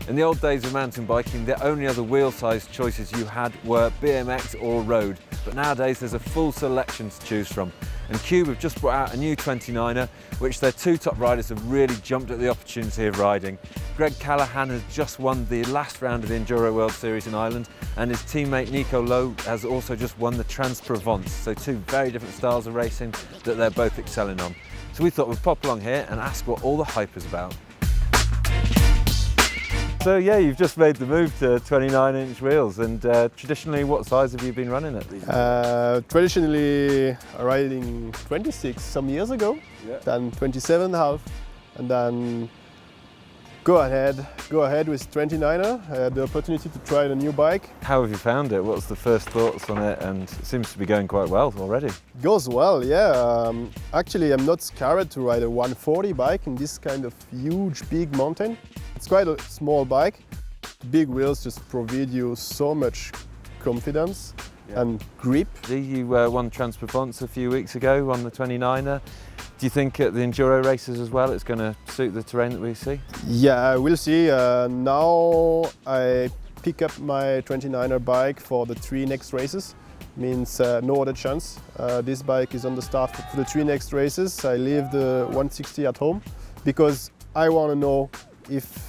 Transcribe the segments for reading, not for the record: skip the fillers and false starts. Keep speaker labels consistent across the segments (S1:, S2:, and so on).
S1: In the old days of mountain biking, the only other wheel size choices you had were BMX or road, but nowadays there's a full selection to choose from. And Cube have just brought out a new 29er, which their two top riders have really jumped at the opportunity of riding. Greg Callaghan has just won the last round of the Enduro World Series in Ireland, and his teammate Nico Lowe has also just won the Trans-Provence. So two very different styles of racing that they're both excelling on. So we thought we'd pop along here and ask what all the hype is about. So yeah, you've just made the move to 29-inch wheels, and traditionally what size have you been running at these?
S2: Traditionally riding 26 some years ago, then 27.5, and then go ahead with 29er. I had the opportunity to try the new bike.
S1: How have you found it? What's the first thoughts on it? And it seems to be going quite well already.
S2: Goes well, yeah. Actually, I'm not scared to ride a 140 bike in this kind of huge, big mountain. It's quite a small bike. Big wheels just provide you so much confidence and grip.
S1: You won Trans-Provence a few weeks ago on the 29er. Do you think at the enduro races as well it's going to suit the terrain that we see?
S2: Yeah, we'll see. Now I pick up my 29er bike for the 3 next races. Means no other chance. This bike is on the start for the 3 next races. I leave the 160 at home because I want to know if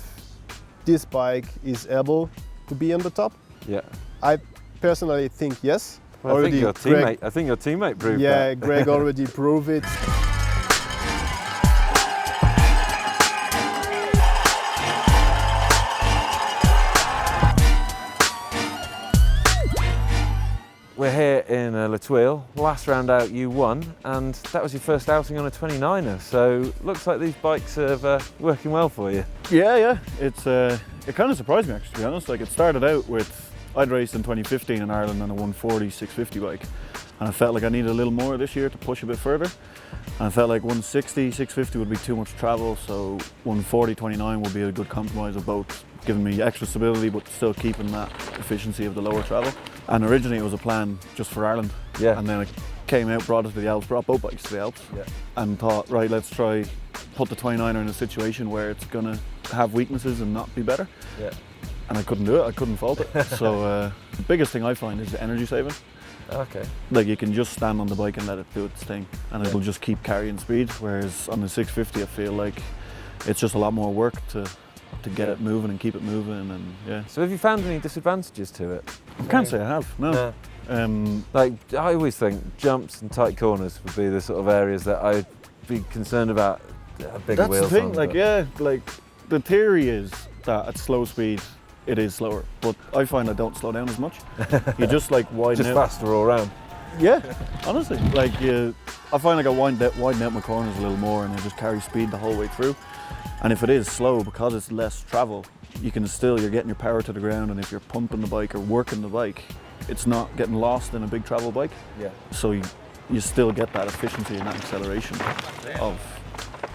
S2: this bike is able to be on the top.
S1: Yeah.
S2: I personally think yes.
S1: Well, I think your teammate proved that.
S2: Yeah, Greg already proved it.
S1: We're here in Thuile. Last round out you won, and that was your first outing on a 29er, so looks like these bikes are working well for you.
S3: Yeah. It kind of surprised me actually, to be honest. Like, it started out with, I'd raced in 2015 in Ireland on a 140 650 bike, and I felt like I needed a little more this year to push a bit further. And I felt like 160 650 would be too much travel, so 140 29 would be a good compromise of both, giving me extra stability but still keeping that efficiency of the lower travel. And originally it was a plan just for Ireland.
S1: Yeah.
S3: And then I came out, brought it to the Alps, brought both bikes to the Alps, and thought, right, let's try put the 29er in a situation where it's gonna have weaknesses and not be better.
S1: Yeah.
S3: And I couldn't do it, I couldn't fault it. So the biggest thing I find is the energy saving.
S1: Okay.
S3: Like, you can just stand on the bike and let it do its thing, and it'll just keep carrying speed, whereas on the 650 I feel like it's just a lot more work to get it moving and keep it moving, and yeah.
S1: So have you found any disadvantages to it?
S3: I can't say I have, no.
S1: Like, I always think jumps and tight corners would be the sort of areas that I'd be concerned about bigger wheels.
S3: That's the thing,
S1: on,
S3: like, yeah, like the theory is that at slow speed it is slower, but I find I don't slow down as much. You just like widen
S1: just
S3: out.
S1: faster all round.
S3: Yeah, honestly, like I find like I widen out my corners a little more, and I just carry speed the whole way through. And if it is slow, because it's less travel, you're getting your power to the ground, and if you're pumping the bike or working the bike, it's not getting lost in a big travel bike.
S1: Yeah.
S3: So you still get that efficiency and that acceleration of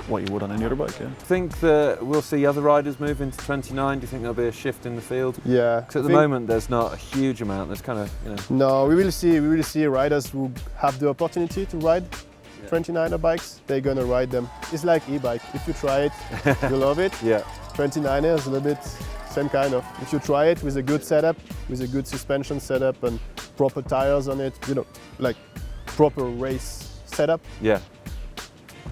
S3: what you would on any other bike. Yeah.
S1: Think that we'll see other riders move into 29? Do you think there'll be a shift in the field?
S2: Yeah.
S1: Because at the moment there's not a huge amount. There's kind of, you know.
S2: No, we will see riders who have the opportunity to ride 29er bikes. They're gonna ride them. It's like e-bike. If you try it, you love it.
S1: Yeah.
S2: 29er is a little bit same kind of. If you try it with a good setup, with a good suspension setup and proper tires on it, you know, like proper race setup.
S1: Yeah.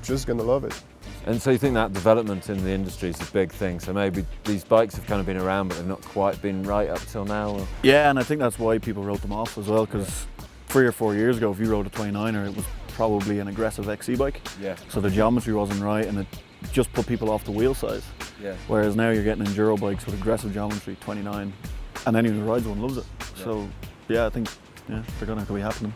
S2: Just gonna love it.
S1: And so you think that development in the industry is a big thing? So maybe these bikes have kind of been around, but they've not quite been right up till now? Or?
S3: Yeah, and I think that's why people wrote them off as well, because 3 or 4 years ago, if you rode a 29er, it was probably an aggressive XC bike.
S1: Yeah.
S3: So the geometry wasn't right, and it just put people off the wheel size.
S1: Yeah.
S3: Whereas now you're getting enduro bikes with aggressive geometry, 29, and anyone who rides one loves it.
S1: Yeah.
S3: So yeah, I think they're going to be happening.